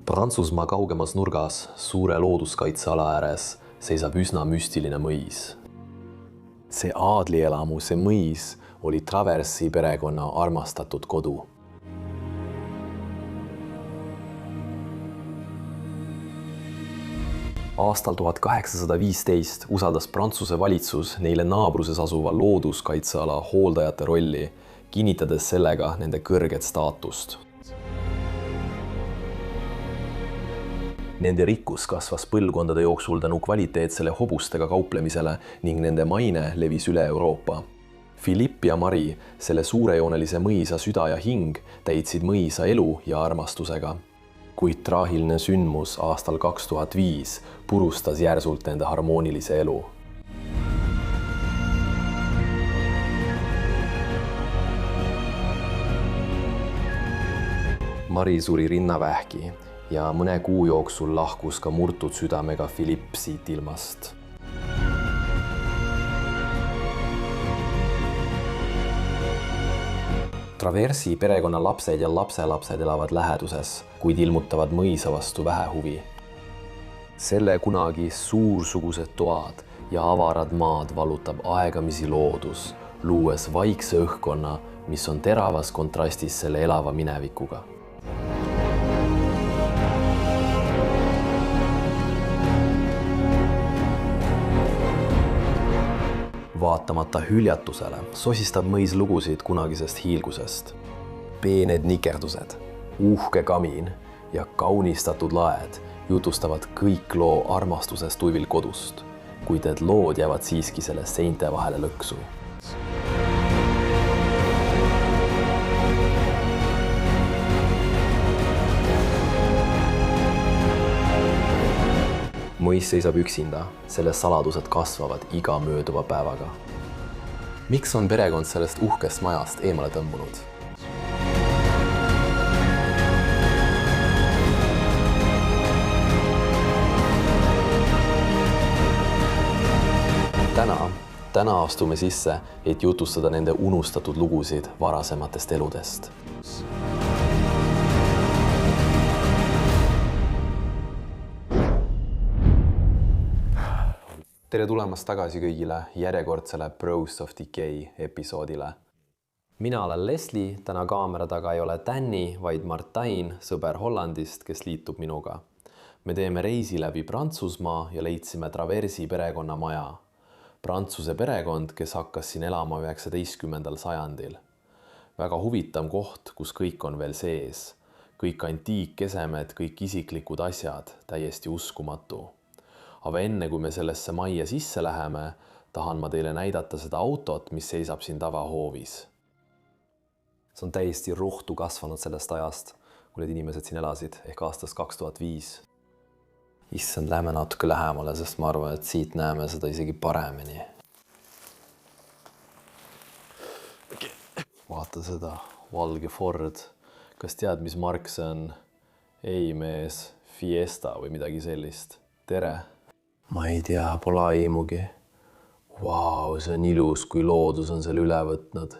Prantsusmaa kaugemas nurgas, suure looduskaitseala ääres, seisab üsna müstiline mõis. See aadlielamu, see mõis, oli Traversi perekonna armastatud kodu. Aastal 1815 usaldas Prantsuse valitsus neile naabruses asuva looduskaitseala hooldajate rolli, kinnitades sellega nende kõrget staatust. Nende rikkus kasvas põlvkondade jooksul tänu kvaliteetsele hobustega kauplemisele ning nende maine levis üle Euroopa. Philippe ja Marie, selle suurejoonelise mõisa süda ja hing, täitsid mõisa elu ja armastusega. Kuid traagiline sündmus aastal 2005 purustas järsult nende harmoonilise elu. Marie suri rinnavähki ja mõne kuu jooksul lahkus ka murtud südamega Philippe siit ilmast. Traversi perekonna lapsed ja lapselapsed elavad läheduses, kuid ilmutavad mõisa vastu vähe huvi. Selle kunagi suursugused toad ja avarad maad valutab aegamisi loodus, luues vaikse õhkkonna, mis on teravas kontrastis selle elava minevikuga. Vaatamata hüljatusele sosistab mõis lugusid kunagisest hiilgusest. Peened nikerdused, uhke kamin ja kaunistatud laed jutustavad kõik loo armastusest tuivil kodust, kuid need lood jäävad siiski selle seinte vahele lõksu. Mõis seisab üksinda, selle saladused kasvavad iga mööduva päevaga. Miks on perekond sellest uhkest majast eemale tõmbunud? Täna astume sisse, et jutustada nende unustatud lugusid varasematest eludest. Tere tulemast tagasi kõigile järjekordsele Bros of Decay episoodile. Mina olen Leslie, täna kaamera taga ei ole Danny, vaid Martain, sõber Hollandist, kes liitub minuga. Me teeme reisi läbi Prantsusmaa ja leidsime Traversi perekonna maja. Prantsuse perekond, kes hakkas siin elama 19. sajandil. Väga huvitav koht, kus kõik on veel sees. Kõik antiikkesemed, kõik isiklikud asjad, täiesti uskumatu. Aga enne, kui me sellesse majja sisse läheme, tahan ma teile näidata seda autot, mis seisab siin tavahoovis. See on täiesti ruhtu kasvanud sellest ajast, kui need inimesed siin elasid, ehk aastast 2005. Issand, lähme natuke lähemale, sest ma arvan, et siit näeme seda isegi paremini. Vaata seda, valge Ford. Kas tead, mis mark see on? Ei mees, Fiesta või midagi sellist. Tere! Ma ei tea, pole aimugi. Vau, see on ilus, kui loodus on selle üle võtnud.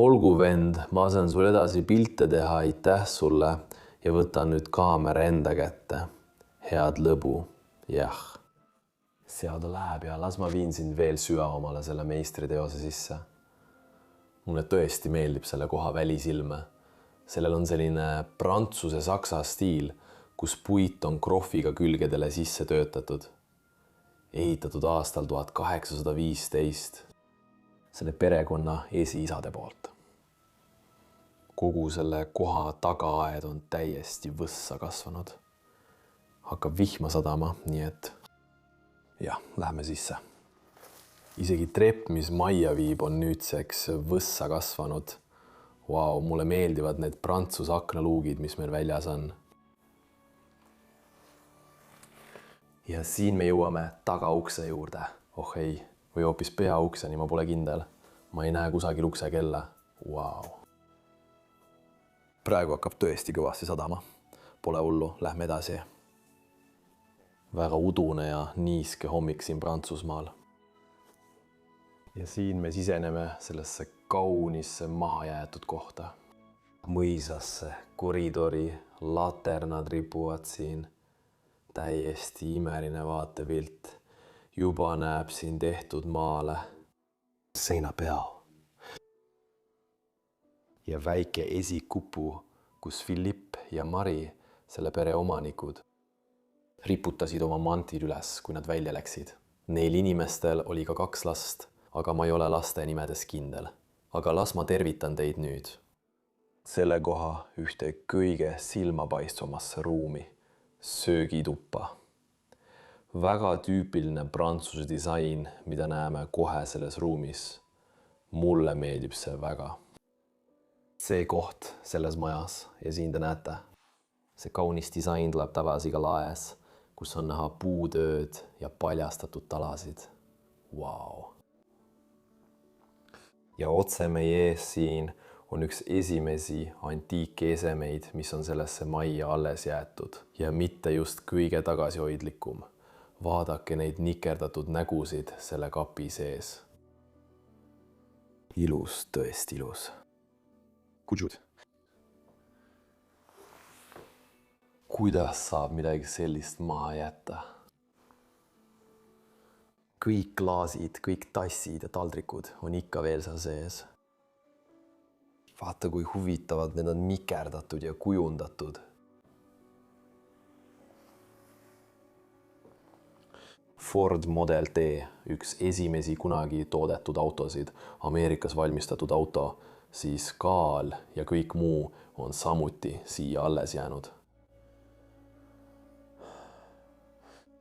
Olgu vend, ma saan sul edasi pilte teha, aitäh sulle ja võtan nüüd kaamera enda kätte. Head lõbu, jah. Seal ta läheb ja las ma viin sind veel sügavamale selle meistriteose sisse. Mulle tõesti meeldib selle koha välisilme. Sellel on selline prantsuse-saksa stiil, kus puit on krohviga külgedele sisse töötatud. Ehitatud aastal 1815 selle perekonna esiisade poolt. Kogu selle koha tagaaed on täiesti võssa kasvanud. Hakkab vihma sadama, nii et jah, lähme sisse. Isegi trepp, mis majja viib, on nüüdseks võssa kasvanud. Vau, mulle meeldivad need prantsuse aknaluugid, mis meil väljas on. Ja siin me jõuame tagaukse juurde. Oh ei, või hoopis peaukseni, ma pole kindel. Ma ei näe kusagil ukse kella. Vau. Praegu hakkab tõesti kõvasti sadama. Pole hullu, lähme edasi. Väga udune ja niiske hommik siin Prantsusmaal. Ja siin me siseneme sellesse kaunisse mahajäetud kohta. Mõisasse, koridori, laternad ripuvad siin. Täiesti imeline vaatepilt. Juba näeb siin tehtud maale. Seinapeal. Ja väike esikupu, kus Philipp ja Mari, selle pere omanikud, riputasid oma mantid üles, kui nad välja läksid. Neil inimestel oli ka 2 last, aga ma ei ole laste nimedes kindel. Aga las ma tervitan teid nüüd. Selle koha ühte kõige silmapaistvumasse ruumi, söögituppa. Väga tüüpiline prantsuse disain, mida näeme kohe selles ruumis. Mulle meeldib see väga. See koht selles majas ja siin te näete. See kaunis disain tuleb tagasi ka laes, kus on näha puutööd ja paljastatud talasid. Wow. Ja otse meie ees siin on üks esimesi antiikesemeid, mis on sellesse majja alles jäetud. Ja mitte just kõige tagasihoidlikum. Vaadake neid nikerdatud nägusid selle kapi sees. Ilus, tõesti ilus. Kudžud. Kuidas saab midagi sellist maha jätta? Kõik klaasid, kõik tassid ja taldrikud on ikka veel seal sees. Vaata, kui huvitavad need on mikerdatud ja kujundatud. Ford Model T, üks esimesi kunagi toodetud autosid, Ameerikas valmistatud auto, siis kaal ja kõik muu on samuti siia alles jäänud.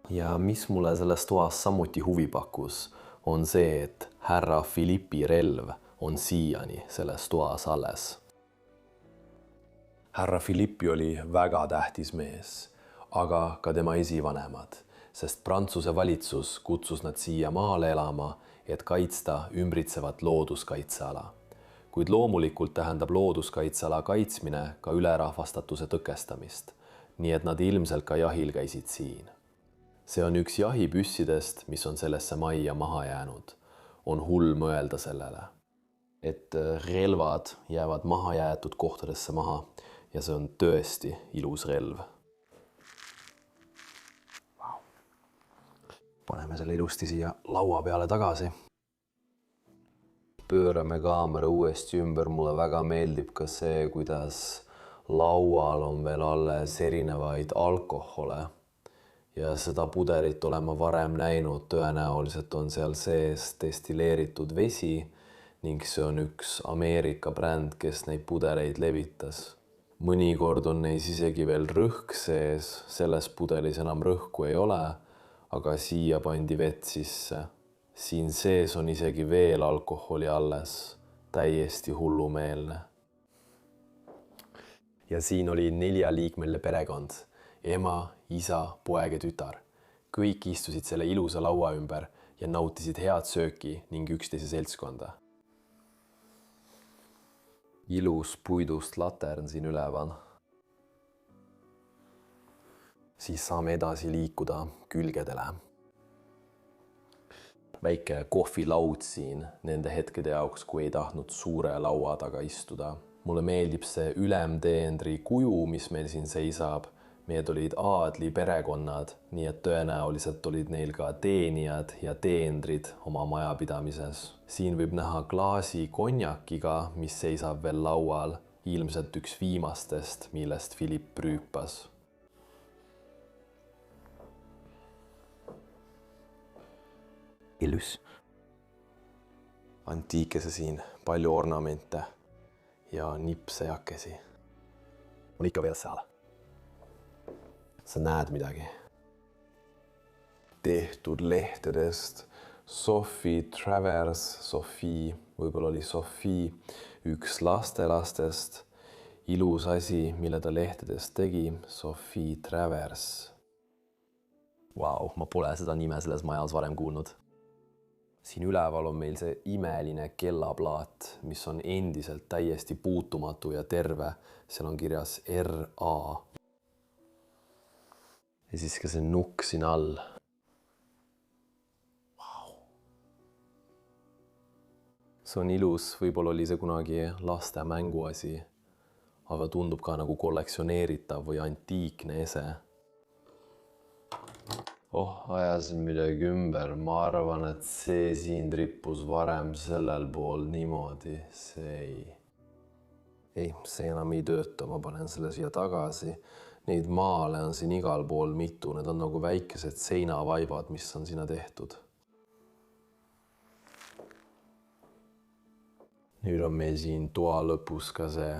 Ja mis mulle selles toas samuti huvi pakkus, on see, et härra Philippi relv on siiani selles toas alles. Härra Philippi oli väga tähtis mees, aga ka tema esivanemad, sest Prantsuse valitsus kutsus nad siia maale elama, et kaitsta ümbritsevat looduskaitseala. Kuid loomulikult tähendab looduskaitseala kaitsmine ka ülerahvastatuse tõkestamist, nii et nad ilmselt ka jahil käisid siin. See on üks jahipüssidest, mis on sellesse majja maha jäänud. On hull mõelda sellele, et relvad jäävad maha jäetud kohtadesse maha ja see on tõesti ilus relv. Wow. Paneme selle ilusti siia laua peale tagasi. Pöörame kaamera uuesti ümber. Mulle väga meeldib ka see, kuidas laual on veel alles erinevaid alkohole. Ja seda pudelit olen ma varem näinud, tõenäoliselt on seal sees destilleeritud vesi ning see on üks Ameerika bränd, kes neid pudeleid levitas. Mõnikord on neis isegi veel rõhk sees, selles pudelis enam rõhku ei ole, aga siia pandi vett sisse. Siin sees on isegi veel alkoholi alles, täiesti hullumeelne. Ja siin oli 4-liikmeline perekond. Ema, isa, poeg ja tütar. Kõik istusid selle ilusa laua ümber ja nautisid head sööki ning üksteise seltskonda. Ilus puidust latern siin üleval. Siis saame edasi liikuda külgedele. Väike kohvilaud siin nende hetkede jaoks, kui ei tahtnud suure laua taga istuda. Mulle meeldib see ülemteendri kuju, mis meil siin seisab. Need olid aadli perekonnad, nii et tõenäoliselt olid neil ka teenijad ja teendrid oma majapidamises. Siin võib näha klaasi konjakiga, mis seisab veel laual, ilmselt üks viimastest, millest Philipp rüüpas. Ilus. Antiikese siin, palju ornamente ja nipsejakesi. On ikka veel seal. Sa näed midagi. Tehtud lehtedest. Sophie Travers, Sophie, võib-olla oli Sophie, üks lastelastest. Ilus asi, mille ta lehtedest tegi. Sophie Travers. Vau, ma pole seda nime selles majas varem kuulnud. Siin üleval on meil see imeline kellaplaat, mis on endiselt täiesti puutumatu ja terve. Seal on kirjas RA. Ja siis ka see nukk siin all. Wow. See on ilus, võib-olla oli see kunagi laste mänguasi. aga tundub ka nagu kollektsioneeritav või antiikne ese. Ajasin midagi ümber, ma arvan, et see siin rippus varem sellel pool niimoodi, see enam ei tööta, ma panen selle siia tagasi. Neid maale on siin igal pool mitu, need on nagu väikesed seinavaibad, mis on sinna tehtud. Nüüd on meil siin toa lõpus ka see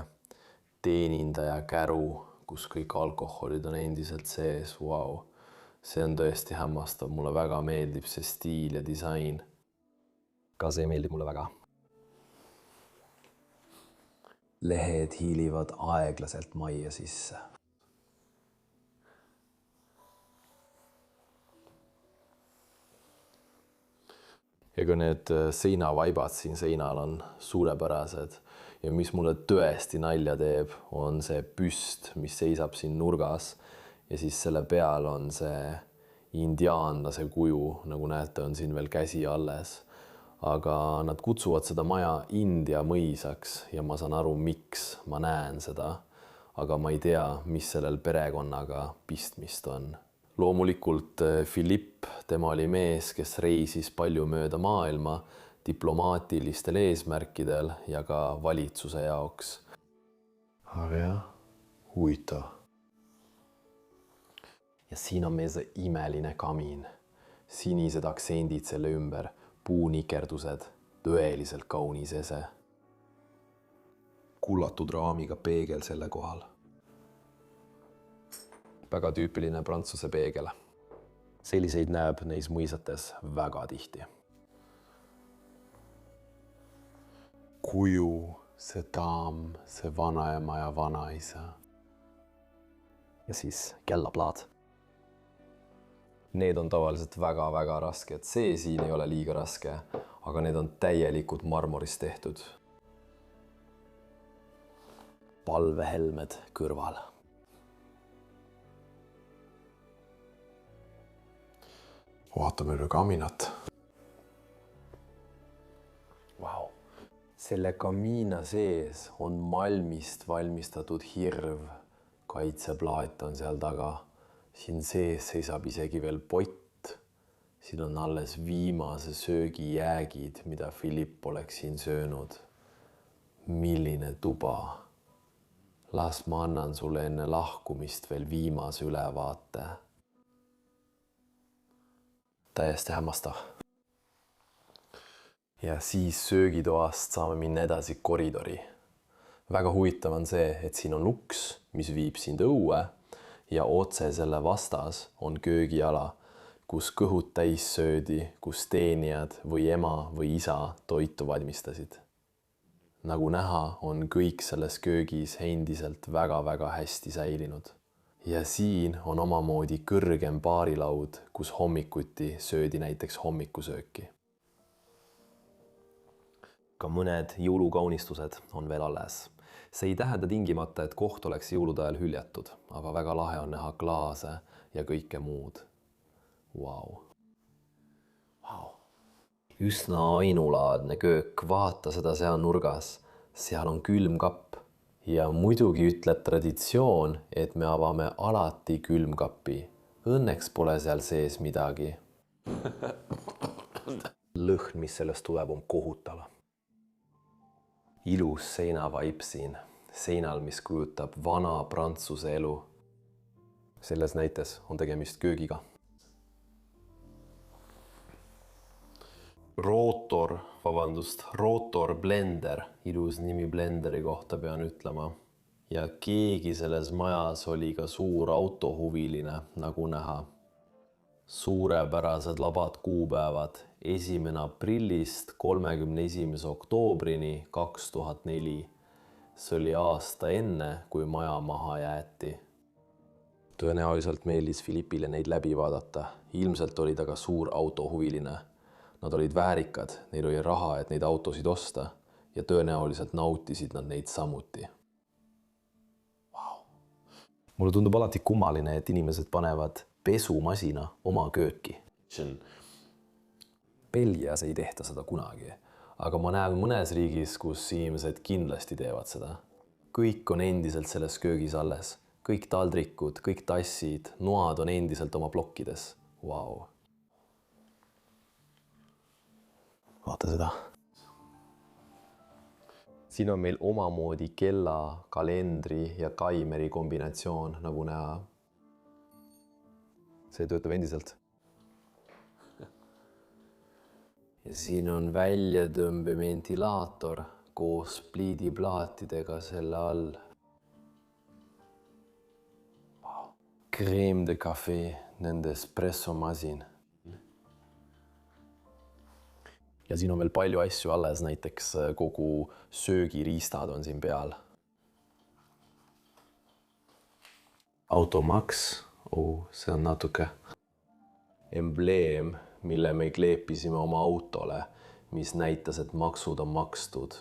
teenindaja käru, kus kõik alkoholid on endiselt sees, vau. See on tõesti hämmastav, mulle väga meeldib see stiil ja disain. Ka see meeldib mulle väga. Lehed hiilivad aeglaselt majja sisse. Ja ka need seinavaibad siin seinal on suurepärased ja mis mulle tõesti nalja teeb, on see püst, mis seisab siin nurgas ja siis selle peal on see indiaanlase kuju, nagu näete, on siin veel käsi alles. Aga nad kutsuvad seda maja India mõisaks ja ma saan aru, miks ma näen seda, aga ma ei tea, mis sellel perekonnaga pistmist on. Loomulikult Philipp, tema oli mees, kes reisis palju mööda maailma diplomaatilistel eesmärkidel ja ka valitsuse jaoks. Aga jah, huvitav. Ja siin on meil see imeline kamin, sinised aktsendid selle ümber, puunikerdused, tõeliselt kaunis ese. Kullatud raamiga peegel selle kohal. Väga tüüpiline prantsuse peegel. Selliseid näeb neis mõisates väga tihti. Kuju, see daam, see vanaema ja vanaisa. Ja siis kellaplaad. Need on tavaliselt väga-väga rasked. See siin ei ole liiga raske, aga need on täielikult marmorist tehtud. Palvehelmed kõrval. Vaatame üle kaminat. Vau. Selle kamiina sees on malmist valmistatud hirv. Kaitseplaat on seal taga. Siin sees seisab isegi veel pott. Siin on alles viimase söögi jäägid, mida Philipp oleks siin söönud. Milline tuba. Las ma annan sulle enne lahkumist veel viimase ülevaate. Täiesti hämmastav. Ja siis söögitoast saame minna edasi koridori. Väga huvitav on see, et siin on uks, mis viib sind õue ja otse selle vastas on köögiala, kus kõhud täis söödi, kus teenijad või ema või isa toitu valmistasid. Nagu näha, on kõik selles köögis endiselt väga-väga hästi säilinud. Ja siin on omamoodi kõrgem baarilaud, kus hommikuti söödi näiteks hommikusööki. Ka mõned jõulukaunistused on veel alles. See ei tähenda tingimata, et koht oleks jõulude ajal hüljatud, aga väga lahe on näha klaase ja kõike muud. Vau. Üsna ainulaadne köök, vaata seda seal nurgas. Seal on külmkapp. Ja muidugi ütleb traditsioon, et me avame alati külmkappi. Õnneks pole seal sees midagi. Lõhn, mis sellest tuleb, on kohutav. Ilus seinavaip siin. Seinal, mis kujutab vana prantsuse elu. Selles näites on tegemist köögiga. Rotor blender, ilus nimi blenderi kohta pean ütlema. Ja keegi selles majas oli ka suur autohuviline, nagu näha. Suurepärased labad kuupäevad 1. aprillist 31. oktoobrini 2004. See oli aasta enne, kui maja maha jäeti. Tõenäoliselt meeldis Philippile neid läbi vaadata. Ilmselt oli ta ka suur autohuviline. Nad olid väärikad, neil oli raha, et neid autosid osta ja tõenäoliselt nautisid nad neid samuti. Mulle tundub alati kummaline, et inimesed panevad pesumasina oma kööki. Belgias ei tehta seda kunagi, aga ma näen mõnes riigis, kus inimesed kindlasti teevad seda. kõik on endiselt selles köögis alles. Kõik taldrikud, kõik tassid, noad on endiselt oma plokkides. Vau. Vaata seda. Siin on meil omamoodi kella, kalendri ja kaimeri kombinatsioon, nagu näha. See töötab endiselt. Ja siin on väljatõmbeventilaator koos pliidiplaatidega selle all. Crème de café, nende espressomasin. Ja siin on veel palju asju alles, näiteks kogu söögiriistad on siin peal. Automaks, see on natuke embleem, mille me kleepisime oma autole, mis näitas, et maksud on makstud.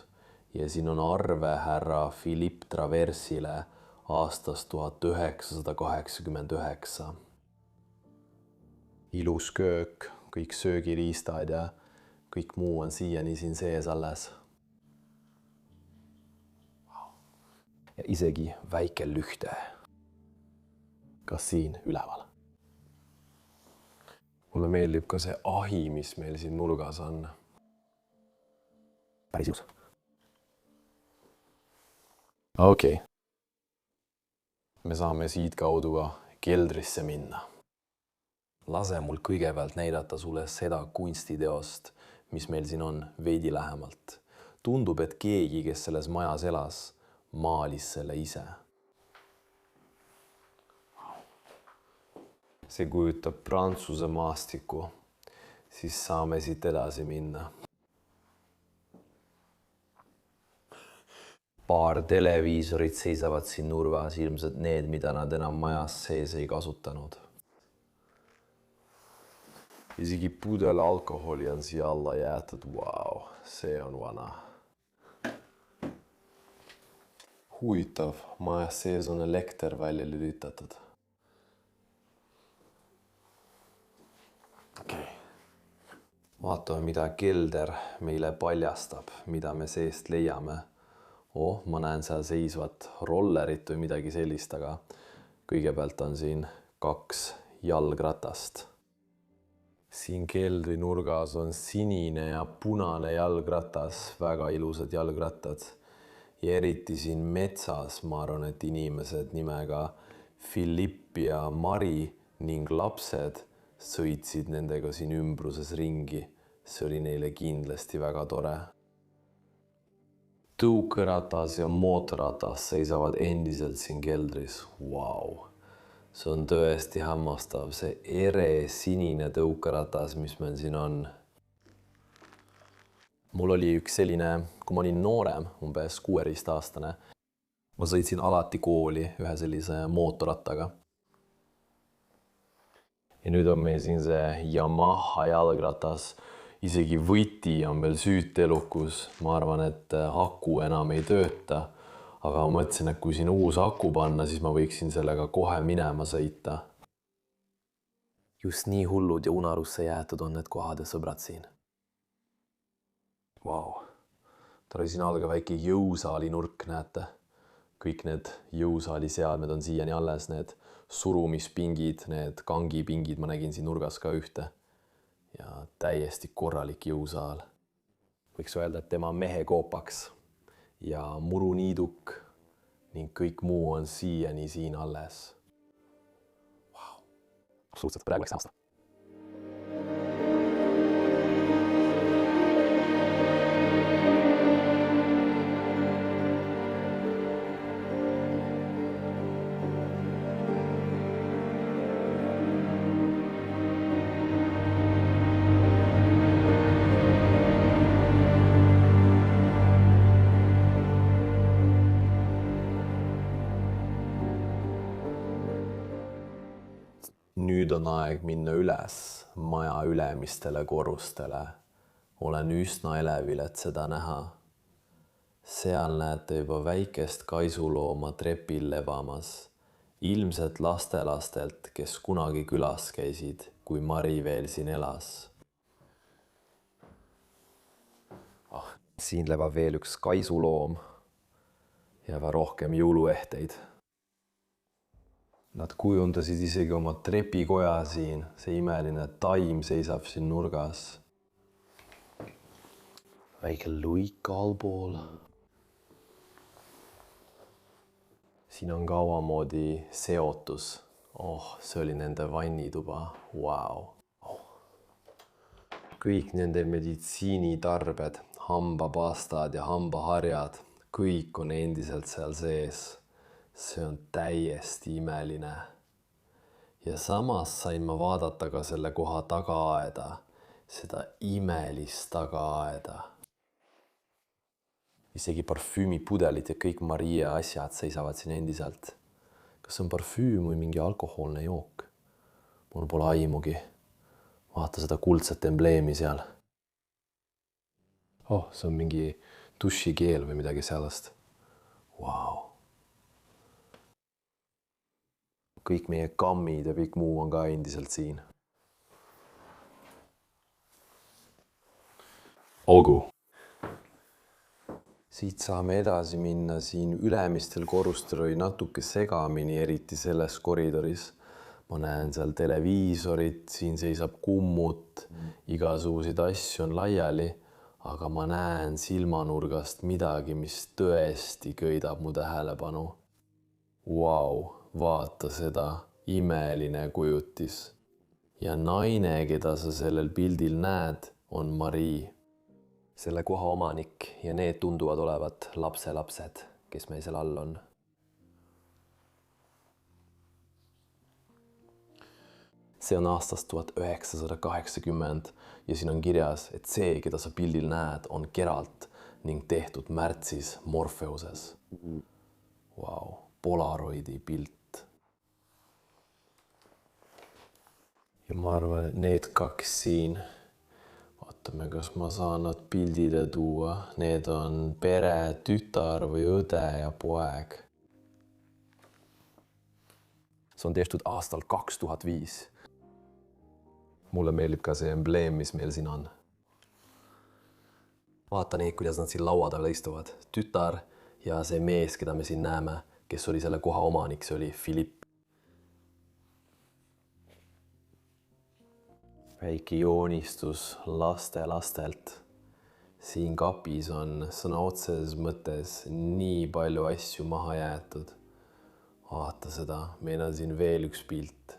Ja siin on arve härra Philippe Traversile aastast 1989. Ilus köök, kõik söögiriistad ja kõik muu on siiani siin sees alles. Ja isegi väike lühte. Kas siin üleval? Mulle meeldib ka see ahi, mis meil siin nurgas on. Päris ilus. Okei. Me saame siit kaudu ka keldrisse minna. Lase mul kõigepealt näidata sulle seda kunstiteost, mis meil siin on veidi lähemalt. Tundub, et keegi, kes selles majas elas, maalis selle ise. See kujutab Prantsuse maastikku, siis saame siit edasi minna. Paar televiisorit seisavad siin nurgas, ilmselt need, mida nad enam majas sees ei kasutanud. Isegi pudel alkoholi on siia alla jäetud. Vau, see on vana. Huvitav, majas sees on elekter välja lülitatud. Vaatame, mida kelder meile paljastab, mida me seest leiame. Ma näen seal seisvat rollerit või midagi sellist, aga kõigepealt on siin 2 jalgratast. Siin keldri nurgas on sinine ja punane jalgratas, väga ilusad jalgrattad. Ja eriti siin metsas, ma arvan, et inimesed nimega Philippe ja Mari ning lapsed sõitsid nendega siin ümbruses ringi. See oli neile kindlasti väga tore. Tõukeratas ja mootorratas seisavad endiselt siin keldris. Vau! See on tõesti hämmastav. See ere sinine tõukeratas, mis meil siin on. Mul oli üks selline, kui ma olin noorem, umbes 16-aastane. Ma sõitsin alati kooli ühe sellise mootorrattaga. Ja nüüd on meil siin see Yamaha jalgratas. Isegi võti on veel süütelukus. Ma arvan, et aku enam ei tööta. Aga ma mõtlesin, et kui siin uus aku panna, siis ma võiksin sellega kohe minema sõita. Just nii hullud ja unarusse jäetud on need kohad ja sõbrad siin. Vau. Ta oli siin all ka väike jõusaali nurk, näete. Kõik need jõusaali seadmed on siiani alles, need surumispingid, need kangipingid, ma nägin siin nurgas ka ühte. Ja täiesti korralik jõusaal. Võiks öelda, et tema mehekoopaks ja muruniiduk ning kõik muu on siiani siin alles. Vau. Absoluutselt praegu läks aasta. Nüüd on aeg minna üles maja ülemistele korrustele. Olen üsna elevil, et seda näha. Seal näete juba väikest kaisulooma trepil levamas. Ilmselt lastelastelt, kes kunagi külas käisid, kui Mari veel siin elas. Siin levab veel üks kaisuloom. ja rohkem jõuluehteid. Nad kujundasid isegi oma trepikoja siin, see imeline taim seisab siin nurgas. Väike luik allpool. Siin on ka omamoodi seotus. See oli nende vannituba. Wow. Kõik nende meditsiinitarbed, hambapastad ja hambaharjad, kõik on endiselt seal sees. See on täiesti imeline. Ja samas sain ma vaadata ka selle koha tagaaeda, seda imelist tagaaeda. Isegi parfüümipudelid ja kõik Maria asjad seisavad siin endiselt. Kas see on parfüüm või mingi alkohoolne jook? Mul pole aimugi. Vaata seda kuldset embleemi seal. See on mingi dušikeel või midagi sellest. Wow. Kõik meie kammid ja kõik muu on ka endiselt siin. Olgu. Siit saame edasi minna, siin ülemistel korrustel oli natuke segamini, eriti selles koridoris. Ma näen seal televiisorit, siin seisab kummut, igasuguseid asju on laiali, aga ma näen silmanurgast midagi, mis tõesti köidab mu tähelepanu. Wow, vaata seda, imeline kujutis. Ja naine, keda sa sellel pildil näed, on Marie. Selle koha omanik ja need tunduvad olevat lapselapsed, kes meil seal all on. See on aastast 1980 ja siin on kirjas, et see, keda sa pildil näed, on Geralt ning tehtud märtsis Morpheuses. Wow, Polaroidi pilt. Ja ma arvan, et need kaks siin, vaatame, kas ma saan nad pildile tuua. Need on pere, tütar või õde ja poeg. See on tehtud aastal 2005. Mulle meeldib ka see embleem, mis meil siin on. Vaata neid, kuidas nad siin laua taga istuvad. Tütar ja see mees, keda me siin näeme, kes oli selle koha omanik, see oli Philipp. Väike joonistus lastelt. Siin kapis on sõna otseses mõttes nii palju asju maha jäetud. Vaata seda, meil on siin veel üks pilt.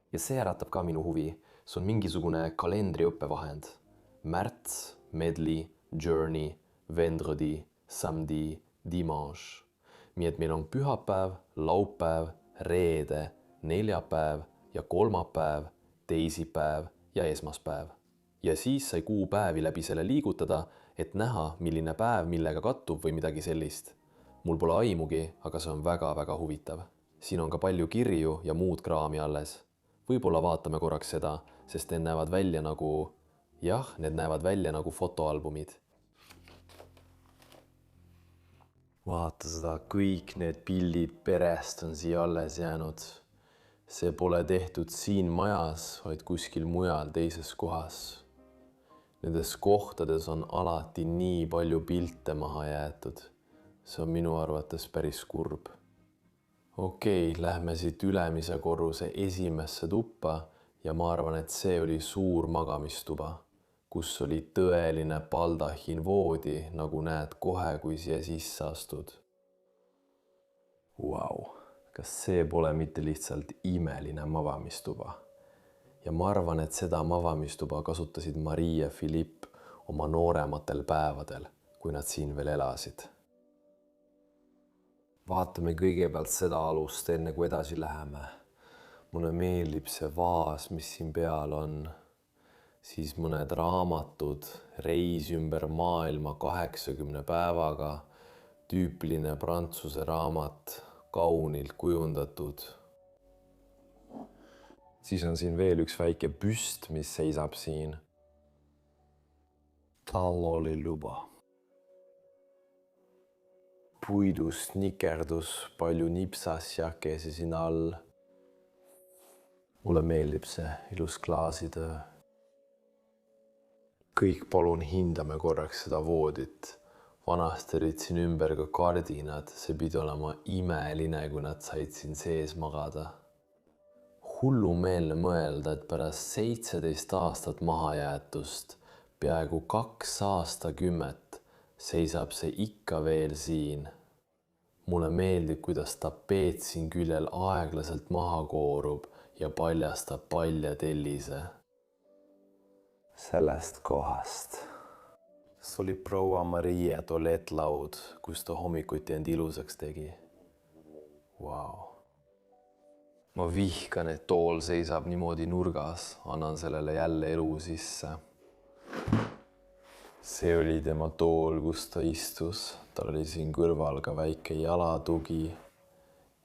Ja see äratab ka minu huvi. See on mingisugune kalendriõppevahend. Märts, medli, journey, vendredi, samedi, dimanche. Nii et meil on pühapäev, laupäev, reede, neljapäev ja kolmapäev, teisipäev ja esmaspäev. Ja siis sai kuupäevi läbi selle liigutada, et näha, milline päev millega kattub või midagi sellist. Mul pole aimugi, aga see on väga-väga huvitav. Siin on ka palju kirju ja muud kraami alles. Võib-olla vaatame korraks seda, sest need näevad välja nagu fotoalbumid. Vaata seda, kõik need pildid perest on siia alles jäänud. See pole tehtud siin majas, vaid kuskil mujal teises kohas. Nendes kohtades on alati nii palju pilte maha jäetud. See on minu arvates päris kurb. Okei, lähme siit ülemise korruse esimesse tuppa ja ma arvan, et see oli suur magamistuba, kus oli tõeline baldahin voodi, nagu näed kohe, kui siia sisse astud. Wow, kas see pole mitte lihtsalt imeline magamistuba? Ja ma arvan, et seda magamistuba kasutasid Marie ja Philipp oma noorematel päevadel, kui nad siin veel elasid. Vaatame kõigepealt seda alust, enne kui edasi läheme. Mulle meeldib see vaas, mis siin peal on. Siis mõned raamatud, reis ümber maailma 80 päevaga, tüüpiline prantsuse raamat, kaunilt kujundatud. Siis on siin veel üks väike büst, mis seisab siin. Tal oli luba. Puidust nikerdus, palju nipsasjakesi siin all. Mulle meeldib see ilus klaasitöö. Kõik palun hindame korraks seda voodit. vanasti olid siin ümber ka kardinad, see pidi olema imeline, kui nad said siin sees magada. Hullumeelne mõelda, et pärast 17 aastat mahajäetust, peaaegu 2 aastakümmet seisab see ikka veel siin. Mulle meeldib, kuidas tapeet siin küljel aeglaselt maha koorub ja paljastab palja tellise. Sellest kohast. See oli proua Maria tualettlaud, kus ta hommikuti end ilusaks tegi. Vau. Ma vihkan, et tool seisab niimoodi nurgas, annan sellele jälle elu sisse. See oli tema tool, kus ta istus. Tal oli siin kõrval ka väike jalatugi,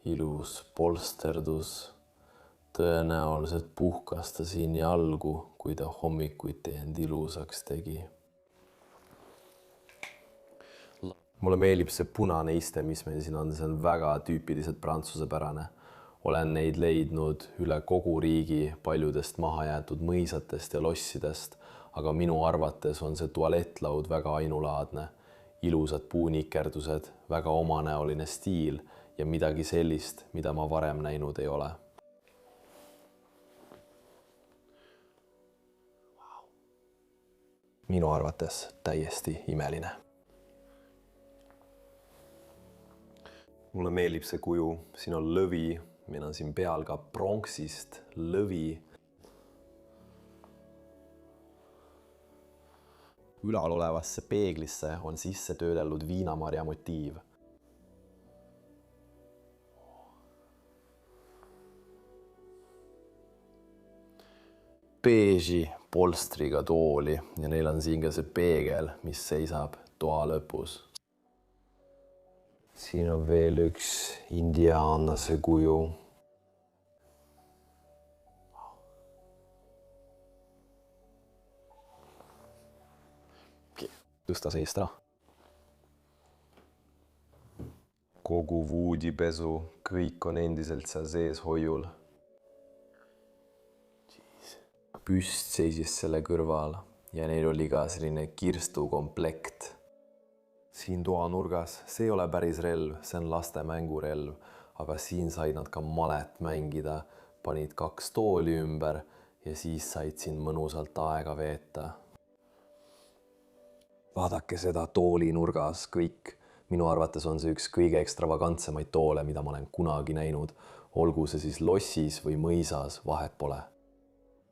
ilus polsterdus. Tõenäoliselt puhkas ta siin jalgu, kui ta hommikuti end ilusaks tegi. Mulle meeldib see punane iste, mis meil siin on, see on väga tüüpiliselt prantsusepärane. Olen neid leidnud üle kogu riigi paljudest mahajäetud mõisatest ja lossidest, aga minu arvates on see tualettlaud väga ainulaadne. Ilusad puunikerdused, väga omanäoline stiil ja midagi sellist, mida ma varem näinud ei ole. Minu arvates täiesti imeline. Mulle meeldib see kuju, siin on lõvi, meil on siin peal ka pronksist lõvi. Ülal olevasse peeglisse on sisse töödelnud viinamarja motiiv. Beeži polstriga tooli ja neil on siin ka see peegel, mis seisab toa lõpus. Siin on veel üks indiaanlase kuju. Tõsta seest ära. Kogu voodipesu, kõik on endiselt seal sees hoiul. Püst seisis selle kõrval ja neil oli ka selline kirstukomplekt. Siin toa nurgas, see ei ole päris relv, see on laste mängurelv, aga siin said nad ka malet mängida, panid 2 tooli ümber ja siis said siin mõnusalt aega veeta. Vaadake seda tooli nurgas kõik. Minu arvates on see üks kõige ekstravagantsemaid toole, mida ma olen kunagi näinud. Olgu see siis lossis või mõisas, vahet pole.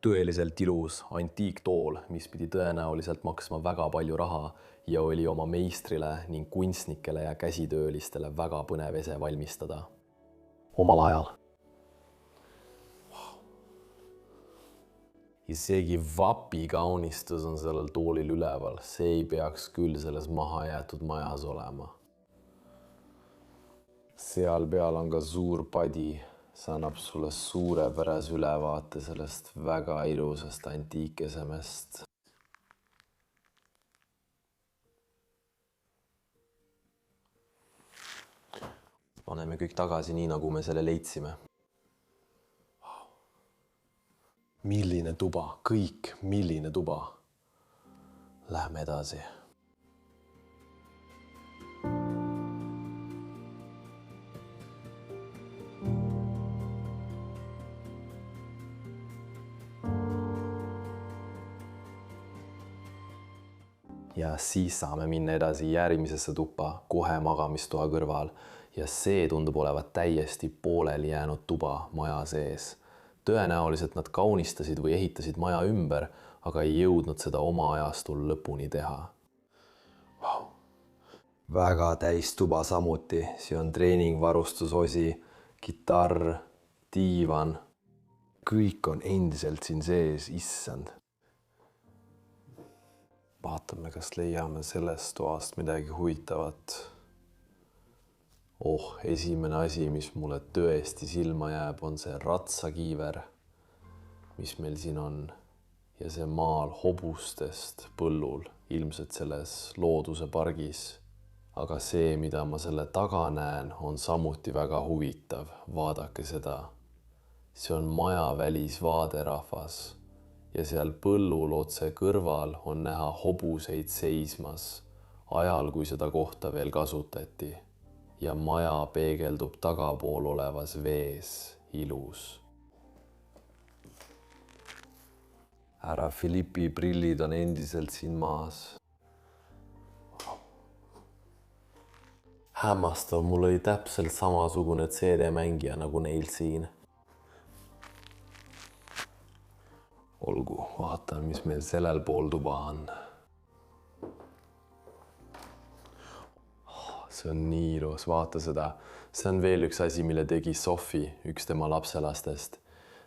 Tõeliselt ilus antiiktool, mis pidi tõenäoliselt maksma väga palju raha ja oli oma meistrile ning kunstnikele ja käsitöölistele väga põnev ese valmistada. Omal ajal. Isegi vapi kaunistus on sellel toolil üleval. See ei peaks küll selles mahajäetud majas olema. Seal peal on ka suur padi. See annab sulle suurepärase ülevaate sellest väga ilusast antiikesemest. Paneme kõik tagasi nii, nagu me selle leidsime. Milline tuba, kõik, milline tuba. Lähme edasi. Ja siis saame minna edasi järgmisesse tuppa, kohe magamistoa kõrval. Ja see tundub olevat täiesti pooleli jäänud tuba maja sees. Tõenäoliselt nad kaunistasid või ehitasid maja ümber, aga ei jõudnud seda oma ajastul lõpuni teha. Wow. Väga täis tuba samuti. Siin on treeningvarustusosi, kitarr, diivan. Kõik on endiselt siin sees, issand. Vaatame, kas leiame sellest toast midagi huvitavat. Esimene asi, mis mulle tõesti silma jääb, on see ratsakiiver, mis meil siin on. Ja see maal hobustest põllul, ilmselt selles looduse pargis. Aga see, mida ma selle taga näen, on samuti väga huvitav. Vaadake seda. See on maja välisvaaderahvas. Ja seal põllul otse kõrval on näha hobuseid seismas. ajal, kui seda kohta veel kasutati ja maja peegeldub tagapool olevas vees ilus. Härra Philippi prillid on endiselt siin maas. Hämmastav, mul oli täpselt samasugune CD-mängija nagu neil siin. Olgu, vaatan, mis meil sellel pool tuba on. See on nii ilus, vaata seda. See on veel üks asi, mille tegi Sofi, üks tema lapselastest.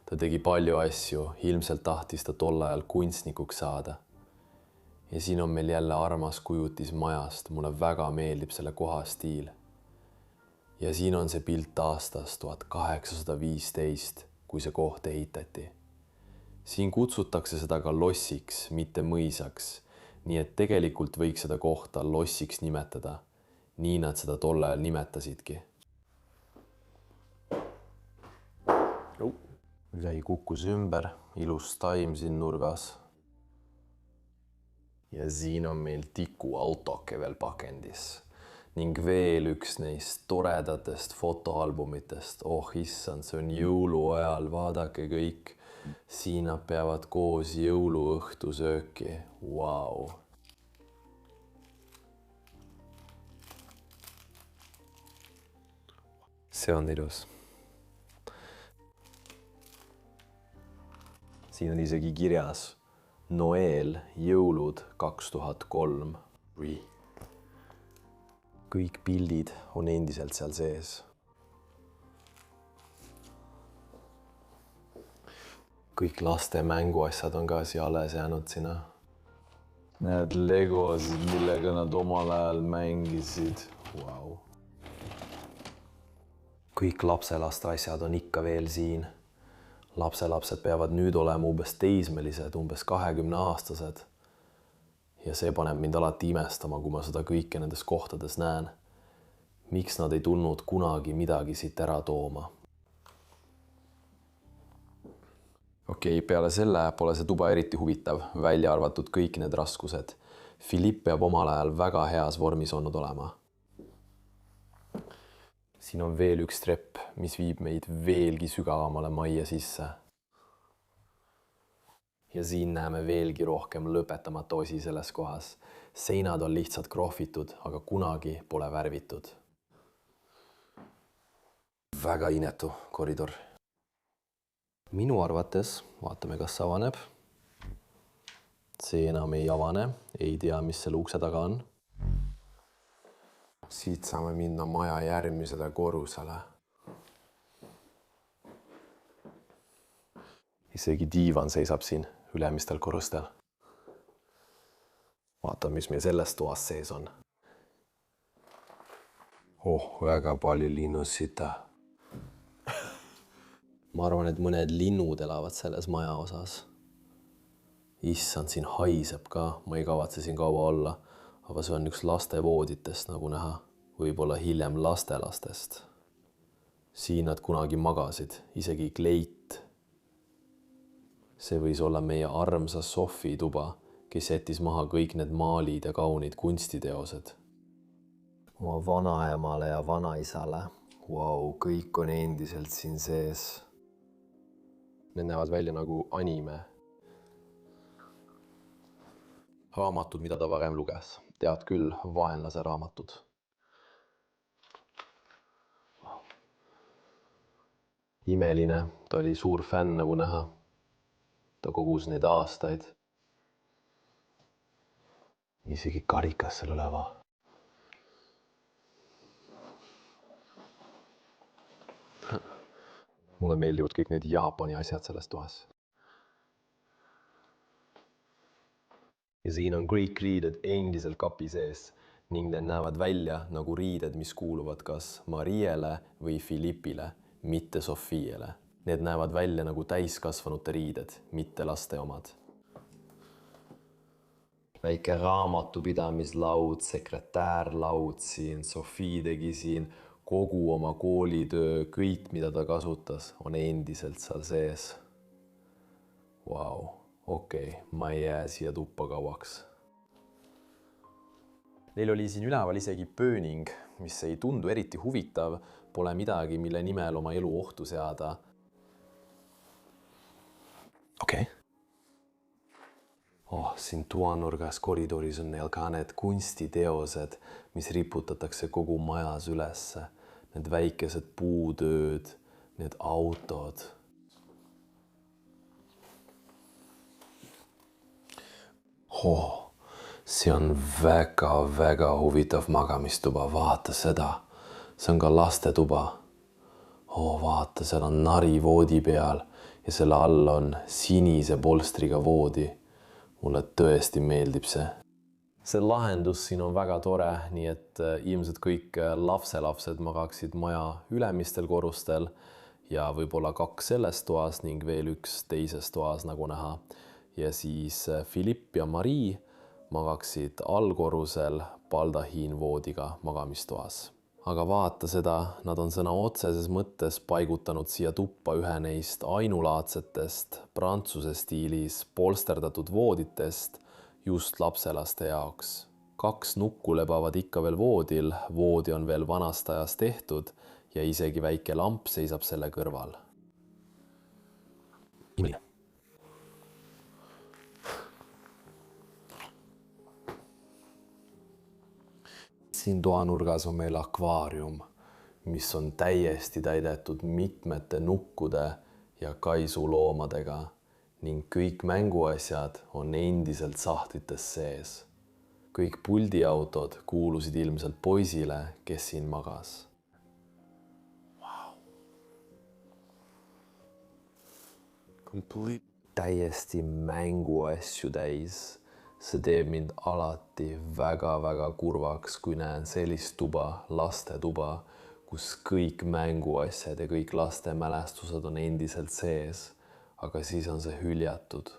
Ta tegi palju asju, ilmselt tahtis ta tol ajal kunstnikuks saada. Ja siin on meil jälle armas kujutis majast, mulle väga meeldib selle koha stiil. Ja siin on see pilt aastast 1815, kui see koht ehitati. Siin kutsutakse seda ka lossiks, mitte mõisaks, nii et tegelikult võiks seda kohta lossiks nimetada. Nii nad seda tol ajal nimetasidki. Jäi kukkus ümber, ilus taim siin nurgas. Ja siin on meil tiku autoke veel pakendis ning veel üks neist toredatest fotoalbumitest. Oh issand, see on jõuluajal, vaadake kõik. Siin nad peavad koos jõuluõhtu sööki. Vau. See on ilus. Siin on isegi kirjas Noel, jõulud 2003. Kõik pildid on endiselt seal sees. Kõik laste mänguasjad on ka siia alles jäänud sinna. Need legosid, millega nad omal ajal mängisid. Wow. Kõik lapselaste asjad on ikka veel siin. Lapselapsed peavad nüüd olema umbes teismelised, umbes 20-aastased. Ja see paneb mind alati imestama, kui ma seda kõike nendes kohtades näen. Miks nad ei tulnud kunagi midagi siit ära tooma? Okei, peale selle pole see tuba eriti huvitav, välja arvatud kõik need raskused. Philipp peab omal ajal väga heas vormis olnud olema. Siin on veel üks trepp, mis viib meid veelgi sügavamale majja sisse. Ja siin näeme veelgi rohkem lõpetamata osi selles kohas. Seinad on lihtsalt krohvitud, aga kunagi pole värvitud. Väga inetu koridor. Minu arvates, vaatame, kas avaneb. See enam ei avane, ei tea, mis selle ukse taga on. Siit saame minna maja järgmisele korrusele. Isegi diivan seisab siin ülemistel korrustel. Vaatame, mis meil selles toas sees on. Oh, väga palju linnusita. Ma arvan, et mõned linnud elavad selles maja osas. Issand, siin haiseb ka, ma ei kavatse siin kaua olla. Aga see on üks lastevooditest, nagu näha. Võib-olla hiljem lastelastest. Siin nad kunagi magasid, isegi kleit. See võis olla meie armsa Sofi tuba, kes jättis maha kõik need maalid ja kaunid kunstiteosed. Oma vanaemale ja vanaisale. Wow, kõik on endiselt siin sees. Need näevad välja nagu anime. Raamatud, mida ta varem luges. Tead küll, vaenlase raamatud. Imeline, ta oli suur fänn, nagu näha. Ta kogus neid aastaid. Isegi karikas seal üleval. Mulle meeldivad kõik need Jaapani asjad selles toas. Ja siin on Greek riided endiselt kapi sees ning need näevad välja nagu riided, mis kuuluvad kas Mariele või Philippile, mitte Sofiele. Need näevad välja nagu täiskasvanute riided, mitte laste omad. Väike raamatupidamislaud, sekretärlaud siin, Sofi tegi siin kogu oma koolitöö, kõik, mida ta kasutas, on endiselt seal sees. Vau, okei, ma ei jää siia tuppa kauaks. Neil oli siin üleval isegi pööning, mis ei tundu eriti huvitav, pole midagi, mille nimel oma elu ohtu seada. Okei. Siin toanurgas koridoris on neil ka need kunstiteosed, mis riputatakse kogu majas ülesse. Need väikesed puutööd, need autod. See on väga huvitav magamistuba, vaata seda. See on ka lastetuba. Vaata, seal on nari voodi peal ja selle all on sinise polstriga voodi. Mulle tõesti meeldib see. See lahendus siin on väga tore, nii et ilmselt kõik lapselapsed magaksid maja ülemistel korrustel ja võib-olla 2 selles toas ning veel 1 teises toas, nagu näha. Ja siis Philipp ja Marii magaksid allkorrusel baldahiinvoodiga magamistoas. Aga vaata seda, nad on sõna otseses mõttes paigutanud siia tuppa ühe neist ainulaadsetest Prantsuse stiilis polsterdatud vooditest just lapselaste jaoks. 2 nukku lebavad ikka veel voodil, voodi on veel vanast ajast tehtud ja isegi väike lamp seisab selle kõrval. Imeline. Siin toanurgas on meil akvaarium, mis on täiesti täidetud mitmete nukkude ja kaisuloomadega ning kõik mänguasjad on endiselt sahtlites sees. Kõik puldiautod kuulusid ilmselt poisile, kes siin magas. Täiesti mänguasju täis. See teeb mind alati väga kurvaks, kui näen sellist tuba, lastetuba, kus kõik mänguasjad ja kõik laste mälestused on endiselt sees, aga siis on see hüljatud.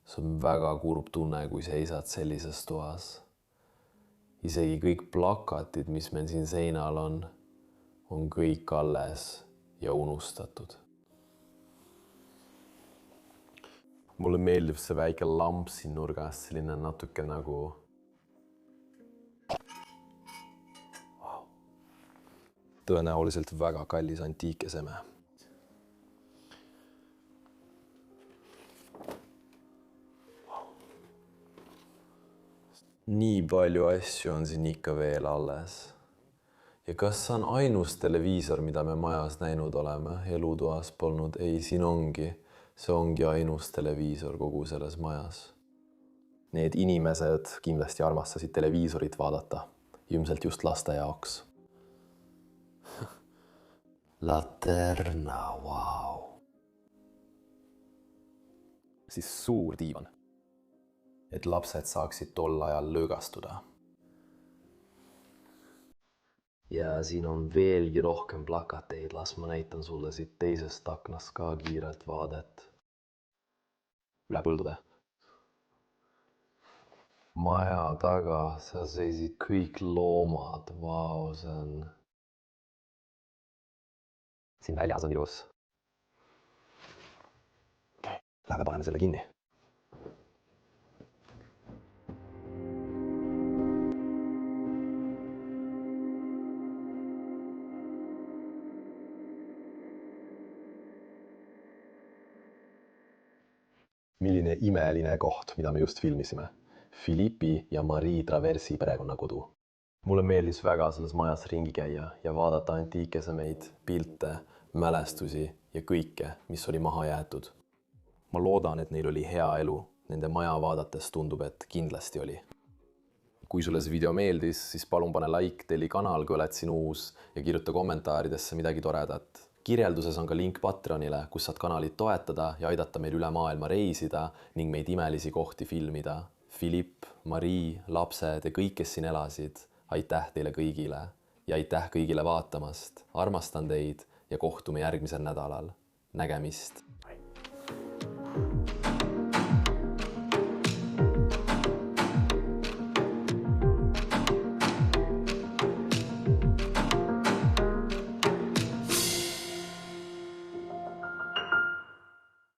See on väga kurb tunne, kui seisad sellises toas. Isegi kõik plakatid, mis meil siin seinal on kõik alles ja unustatud. Mulle meeldib see väike lamp siin nurgas, selline natuke nagu... Tõenäoliselt väga kallis antiikeseme. Nii palju asju on siin ikka veel alles. Ja kas see on ainus televiisor, mida me majas näinud oleme? Elutoas polnud. Ei, siin ongi. See ongi ainus televiisor kogu selles majas. Need inimesed kindlasti armastasid televiisorit vaadata, ilmselt just laste jaoks. Laterna, vau. Siis suur diivan, et lapsed saaksid tol ajal löögastuda. Ja siin on veelgi rohkem plakateid, las ma näitan sulle siit teisest aknast ka kiirelt vaadet. Üle põldude. Maja taga, seal seisid kõik loomad, vau, see on... Siin väljas on ilus. Lähme paneme selle kinni. Milline imeline koht, mida me just filmisime. Philippi ja Marie Traversi perekonnakodu. Mulle meeldis väga selles majas ringi käia ja vaadata antiikesemeid, pilte, mälestusi ja kõike, mis oli maha jäetud. Ma loodan, et neil oli hea elu. Nende maja vaadates tundub, et kindlasti oli. Kui sulle see video meeldis, siis palun pane like, telli kanal, kui oled siin uus ja kirjuta kommentaaridesse midagi toredat. Kirjelduses on ka link Patreonile, kus saad kanalit toetada ja aidata meil üle maailma reisida ning meid imelisi kohti filmida. Philipp, Marie, lapsed ja kõik, kes siin elasid, aitäh teile kõigile ja aitäh kõigile vaatamast. Armastan teid ja kohtume järgmisel nädalal. Nägemist!